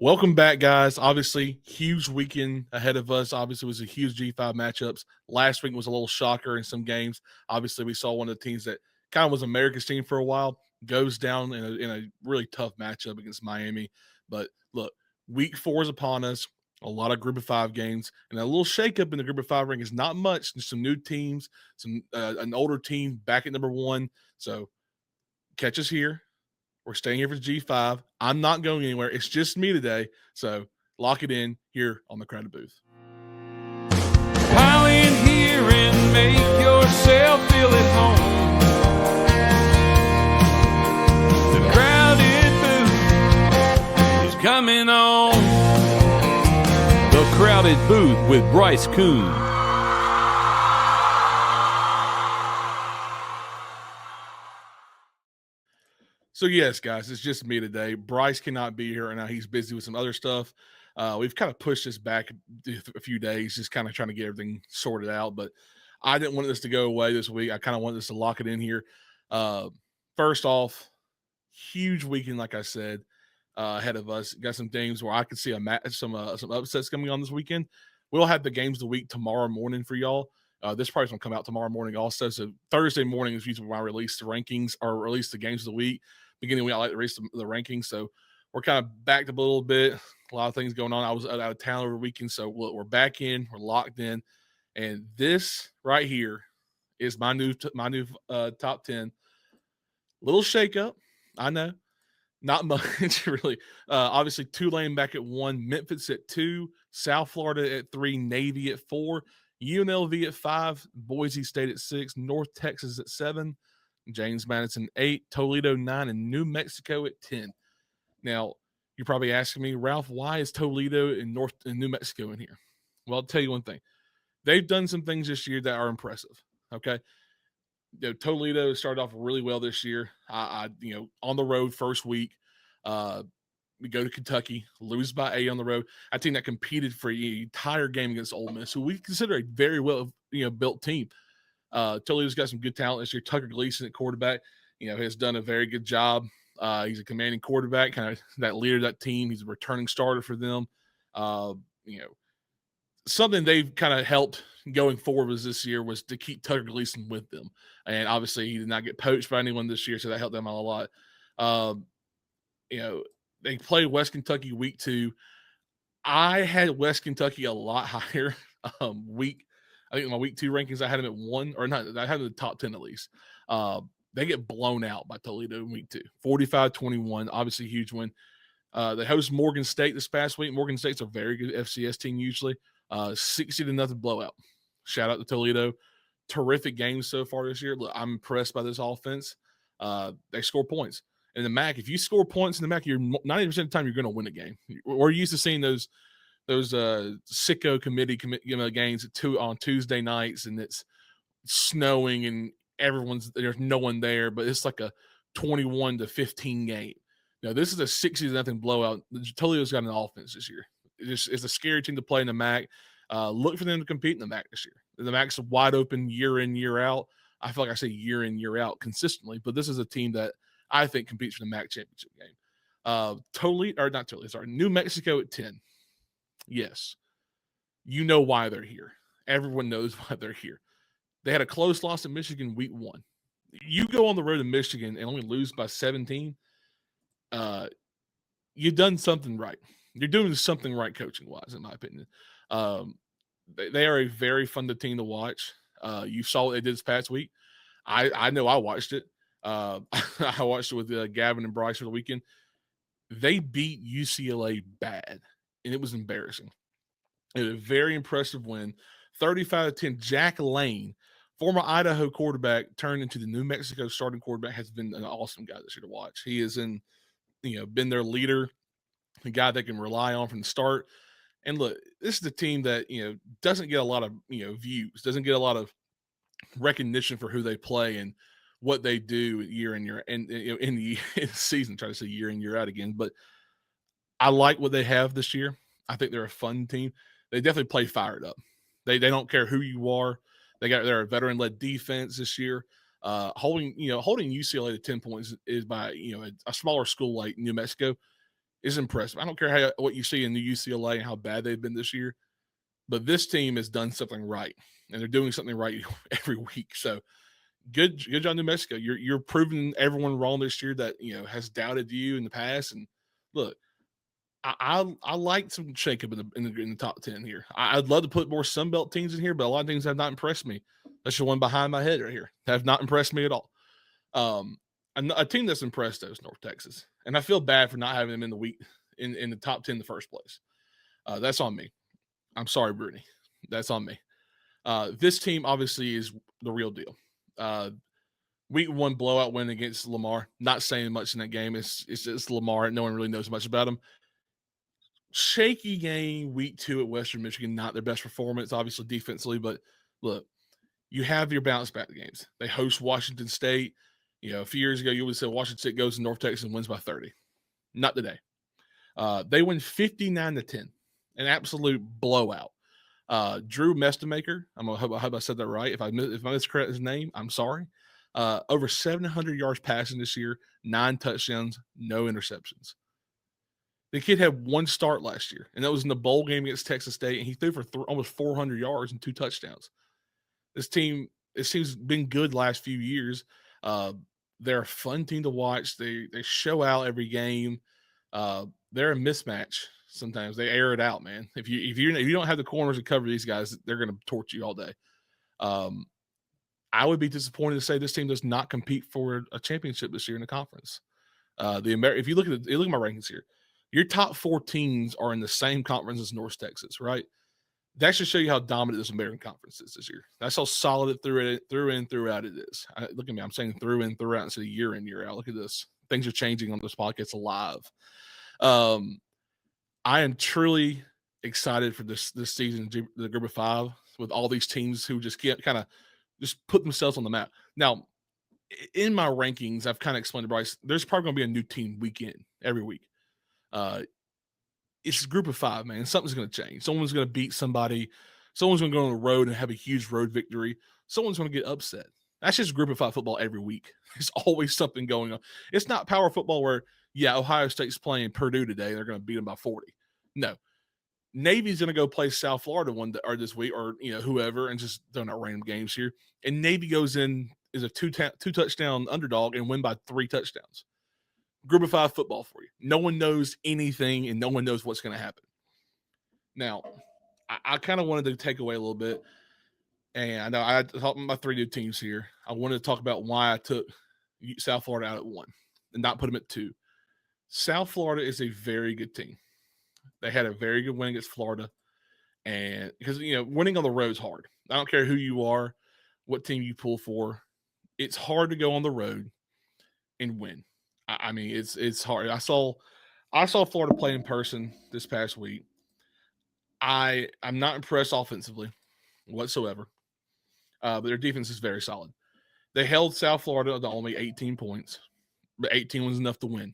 Welcome back, guys. Obviously, huge weekend ahead of us. Obviously, it was a huge G5 matchups. Last week was a little shocker in some games. Obviously, we saw one of the teams that kind of was America's team for a while goes down in a really tough matchup against Miami. But look, week 4 is upon us. A lot of group of 5 games and a little shakeup in the group of 5 rankings. Not much. Just some new teams, some an older team back at number 1. So catch us here. We're staying here for G5. I'm not going anywhere. It's just me today. So lock it in here on the Crowded Booth. Pile in here and make yourself feel at home. The Crowded Booth is coming on. The Crowded Booth with Bryce Coon. So, yes, guys, it's just me today. Bryce cannot be here right now. He's busy with some other stuff. We've kind of pushed this back a few days, just kind of trying to get everything sorted out. But I didn't want this to go away this week. I kind of wanted us to lock it in here. First off, huge weekend, like I said, ahead of us. Got some games where I could see some upsets coming on this weekend. We'll have the games of the week tomorrow morning for y'all. This probably going to come out tomorrow morning also. So Thursday morning is usually when I release the rankings or release the games of the week. Beginning of the week, I like to release the rankings. So we're kind of backed up a little bit. A lot of things going on. I was out of town over the weekend. So look, we're back in. We're locked in. And this right here is my new top 10. Little shakeup. I know. Not much, really. Obviously, Tulane back at 1, Memphis at 2, South Florida at 3, Navy at 4, UNLV at 5, Boise State at 6, North Texas at 7, James Madison 8, Toledo 9, and New Mexico at 10. Now, you're probably asking me, Ralph, why is Toledo and New Mexico in here? Well, I'll tell you one thing. They've done some things this year that are impressive. Okay. Toledo started off really well this year. On the road first week, we go to Kentucky, lose by 8 on the road. A team that competed for the entire game against Ole Miss, who we consider a very well built team. Toledo's got some good talent this year. Tucker Gleason at quarterback, has done a very good job. He's a commanding quarterback, kind of that leader of that team. He's a returning starter for them. Something they've kind of helped going forward this year was to keep Tucker Gleason with them. And obviously he did not get poached by anyone this year, so that helped them out a lot. They played West Kentucky week 2. I had West Kentucky a lot higher I think my week 2 rankings, I had them at 1, or not, I had them in the top 10 at least. They get blown out by Toledo in week 2, 45-21, obviously huge win. They host Morgan State this past week. Morgan State's a very good FCS team usually. 60-0 blowout. Shout out to Toledo. Terrific games so far this year. Look, I'm impressed by this offense. They score points. In the MAC, if you score points in the MAC, you're 90% of the time you're going to win a game. We're used to seeing those sicko committee games on Tuesday nights, and it's snowing and there's no one there, but it's like a 21-15 game. Now, this is a 60-0 blowout. Toledo's got an offense this year. It's a scary team to play in the MAC. Look for them to compete in the MAC this year. The MAC's wide open year in, year out. I feel like I say year in, year out consistently, but this is a team that I think competes for the MAC championship game. New Mexico at 10. Yes. You know why they're here. Everyone knows why they're here. They had a close loss in Michigan week 1. You go on the road to Michigan and only lose by 17. You've done something right. You're doing something right coaching-wise, in my opinion. They are a very fun team to watch. You saw what they did this past week. I know I watched it. I watched it with Gavin and Bryce for the weekend. They beat UCLA bad, and it was embarrassing. It was a very impressive win. 35-10. Jack Lane, former Idaho quarterback, turned into the New Mexico starting quarterback, has been an awesome guy this year to watch. He has been their leader, the guy they can rely on from the start. And look, this is the team that, doesn't get a lot of, views, doesn't get a lot of recognition for who they play and what they do year in, year and in the season. Try to say year in, year out again, but I like what they have this year. I think they're a fun team. They definitely play fired up. They don't care who you are. They're a veteran-led defense this year. Holding UCLA to 10 points is by a smaller school like New Mexico. is impressive. I don't care what you see in the UCLA and how bad they've been this year, but this team has done something right, and they're doing something right every week. So good job, New Mexico. You're proving everyone wrong this year that has doubted you in the past. And look, I like some shakeup in the top 10 here. I'd love to put more Sunbelt teams in here, but a lot of teams have not impressed me. That's the one behind my head right here. Have not impressed me at all. Um, a team that's impressed though is North Texas, and I feel bad for not having them in the top 10 in the first place. That's on me. I'm sorry, Brittany. That's on me. This team obviously is the real deal. Week 1 blowout win against Lamar. Not saying much in that game. It's just Lamar. No one really knows much about him. Shaky game week 2 at Western Michigan. Not their best performance, obviously defensively, but look, you have your bounce back games. They host Washington State. A few years ago, you would say Washington State goes to North Texas and wins by 30. Not today. They win 59-10, an absolute blowout. Drew Mestemaker, I hope I said that right. If I miscorrect his name, I'm sorry. Over 700 yards passing this year, 9 touchdowns, no interceptions. The kid had 1 start last year, and that was in the bowl game against Texas State, and he threw for almost 400 yards and 2 touchdowns. This team's been good last few years. They're a fun team to watch. They show out every game. They're a mismatch. Sometimes they air it out, man. If you don't have the corners to cover these guys, they're going to torch you all day. I would be disappointed to say this team does not compete for a championship this year in the conference. If you look at my rankings here, your top 4 teams are in the same conference as North Texas, right? That should show you how dominant this American Conference is this year. That's how solid it throughout it is. Look at me. I'm saying through in, throughout instead of year in, year out. Look at this. Things are changing on this podcast live. I am truly excited for this season, the Group of 5, with all these teams who just can't kind of just put themselves on the map. Now, in my rankings, I've kind of explained to Bryce, there's probably going to be a new team weekend every week. It's a Group of 5, man. Something's going to change. Someone's going to beat somebody. Someone's going to go on the road and have a huge road victory. Someone's going to get upset. That's just Group of 5 football every week. There's always something going on. It's not power football where, Ohio State's playing Purdue today. They're going to beat them by 40. No. Navy's going to go play South Florida this week, or whoever, and just throwing out random games here. And Navy goes in is a two touchdown underdog and win by 3 touchdowns. Group of 5 football for you. No one knows anything, and no one knows what's going to happen. Now, I kind of wanted to take away a little bit, and I know I talked about my 3 new teams here. I wanted to talk about why I took South Florida out at 1 and not put them at 2. South Florida is a very good team. They had a very good win against Florida, and because winning on the road is hard. I don't care who you are, what team you pull for. It's hard to go on the road and win. I mean, it's hard. I saw Florida play in person this past week. I'm not impressed offensively whatsoever, but their defense is very solid. They held South Florida to only 18 points, but 18 was enough to win.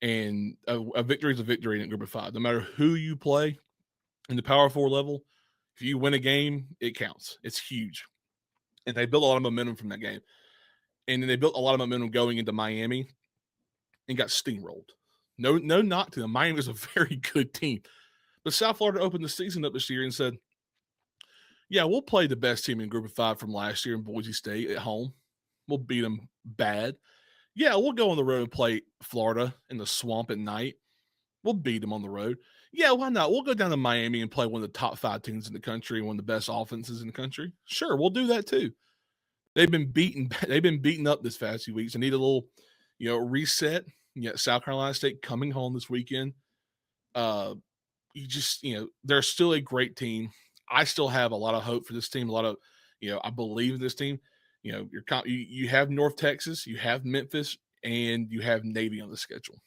And a victory is a victory in a Group of 5. No matter who you play in the Power 4 level, if you win a game, it counts. It's huge. And they built a lot of momentum from that game. And then they built a lot of momentum going into Miami and got steamrolled. No knock to them. Miami was a very good team. But South Florida opened the season up this year and said, we'll play the best team in Group of 5 from last year in Boise State at home. We'll beat them bad. We'll go on the road and play Florida in the swamp at night. We'll beat them on the road. Why not? We'll go down to Miami and play one of the top 5 teams in the country, one of the best offenses in the country. Sure, we'll do that too. They've been beaten up this past few weeks. They need a little, reset. South Carolina State coming home this weekend. They're still a great team. I still have a lot of hope for this team. A lot of, I believe in this team. You have North Texas, you have Memphis, and you have Navy on the schedule.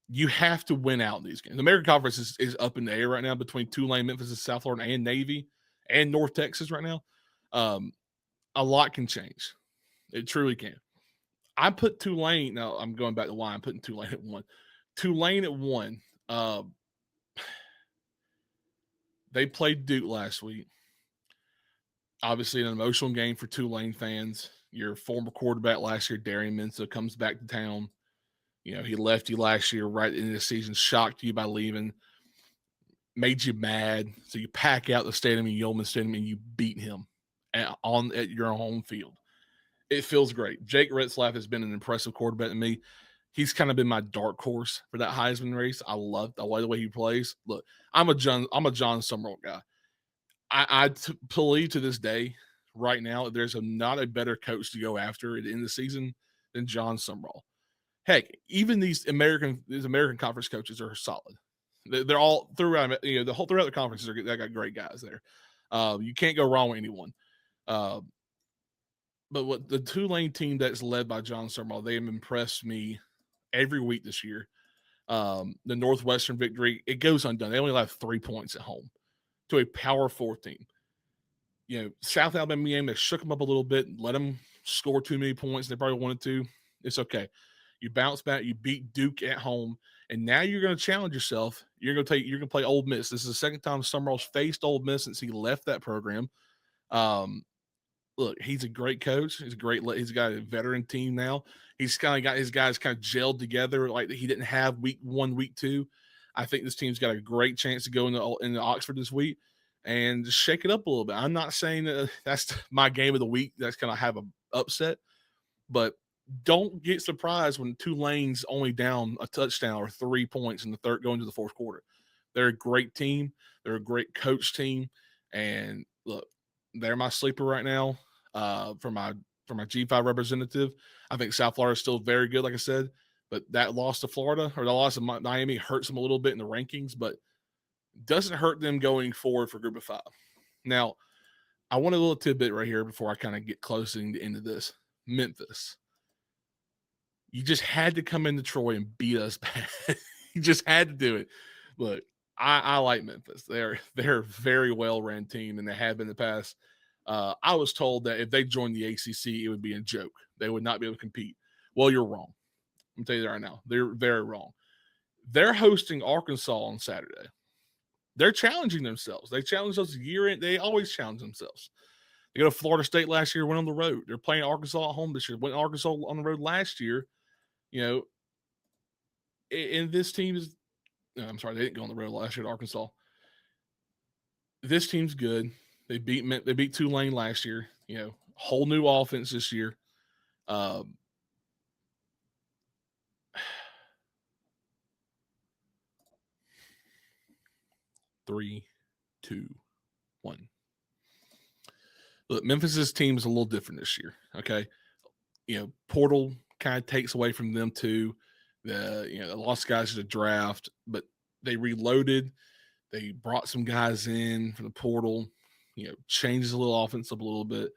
You have to win out in these games. The American Conference is up in the air right now between Tulane, Memphis, and South Florida, and Navy, and North Texas right now. A lot can change. It truly can. I put Tulane. Now I'm going back to why I'm putting Tulane at 1. Tulane at 1. They played Duke last week. Obviously, an emotional game for Tulane fans. Your former quarterback last year, Darian Mensah, comes back to town. He left you last year right in the season, shocked you by leaving, made you mad. So you pack out the stadium in Yeoman Stadium and you beat him at your home field. It feels great. Jake Retzlaff has been an impressive quarterback to me. He's kind of been my dark horse for that Heisman race. I like the way he plays. Look, I'm a John Summerall guy. I believe to this day, right now, there's not a better coach to go after at the end of the season than John Summerall. Heck, even these American Conference coaches are solid. They're all throughout, throughout the conferences. They got great guys there. You can't go wrong with anyone. But what the Tulane team that's led by John Summerall, they have impressed me every week this year. The Northwestern victory, it goes undone. They only have 3 points at home to a Power 4 team. South Alabama game, they shook them up a little bit, let them score too many points. They probably wanted to. It's okay. You bounce back, you beat Duke at home, and now you're going to challenge yourself. You're going to play Ole Miss. This is the second time Summerall's faced Ole Miss since he left that program. Look, he's a great coach. He's got a veteran team now. He's kind of got his guys kind of gelled together like he didn't have week 1, week 2. I think this team's got a great chance to go into Oxford this week and just shake it up a little bit. I'm not saying that that's my game of the week. That's going to have an upset, but don't get surprised when Tulane's only down a touchdown or 3 points in the third going to the fourth quarter. They're a great team. They're a great coach team. And look, they're my sleeper right now for my G5 representative. I think South Florida is still very good, like I said, but that loss to Florida or the loss of Miami hurts them a little bit in the rankings, but doesn't hurt them going forward for Group of 5. Now, I want a little tidbit right here before I kind of get close to the end of this. Memphis. You just had to come into Troy and beat us bad. You just had to do it. Look, I like Memphis. They're a very well-ran team, and they have been in the past. I was told that if they joined the ACC, it would be a joke. They would not be able to compete. Well, you're wrong. I'm telling you that right now. They're very wrong. They're hosting Arkansas on Saturday. They're challenging themselves. They challenge us year in. They always challenge themselves. They go to Florida State last year, went on the road. They're playing Arkansas at home this year. Went Arkansas on the road last year. And this team is – I'm sorry, they didn't go on the road last year at Arkansas. This team's good. They beat Tulane last year. Whole new offense this year. 3, 2, 1. Look, Memphis's team is a little different this year. Okay, portal kind of takes away from them too. They lost guys to the draft, but they reloaded. They brought some guys in from the portal. Changes a little offense up a little bit.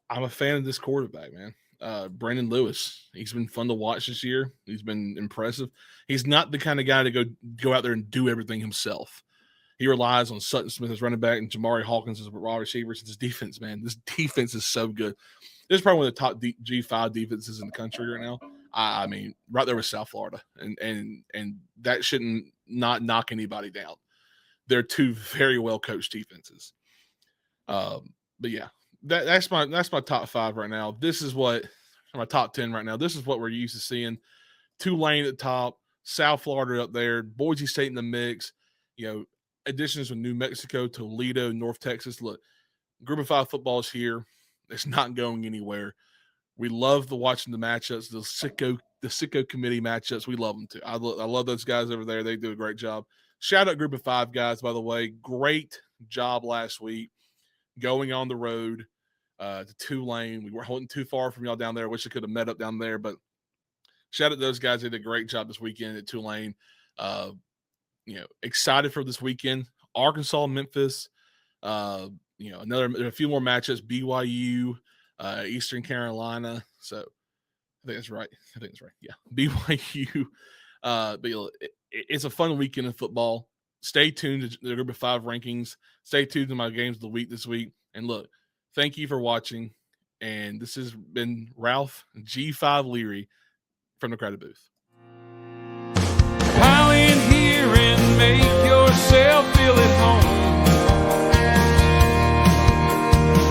I'm a fan of this quarterback, man. Brandon Lewis. He's been fun to watch this year. He's been impressive. He's not the kind of guy to go out there and do everything himself. He relies on Sutton Smith as running back and Jamari Hawkins as wide receivers. This defense, man. This defense is so good. This is probably one of the top G5 defenses in the country right now. I mean, right there with South Florida, and that shouldn't not knock anybody down. They're two very well coached defenses. But yeah, that's my top 5 right now. This is what my top 10 right now. This is what we're used to seeing. Tulane at the top, South Florida up there, Boise State in the mix. Additions with New Mexico, Toledo, North Texas. Look, Group of 5 football is here. It's not going anywhere. We love watching the matchups, the Sicko committee matchups. We love them too. I love those guys over there. They do a great job. Shout out Group of 5 guys, by the way. Great job last week going on the road to Tulane. We weren't too far from y'all down there. Wish I could have met up down there, but shout out to those guys. They did a great job this weekend at Tulane. Excited for this weekend. Arkansas, Memphis. A few more matchups. BYU, Eastern Carolina. So I think that's right. Yeah, BYU. But it's a fun weekend of football. Stay tuned to the Group of 5 rankings. Stay tuned to my games of the week this week. And look, thank you for watching. And this has been Ralph G5 Leary from the Credit Booth. Pile in here and make yourself feel at home.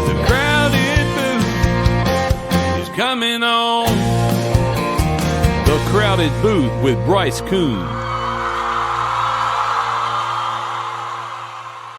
The crowded booth is coming on. The crowded Booth with Bryce Coon.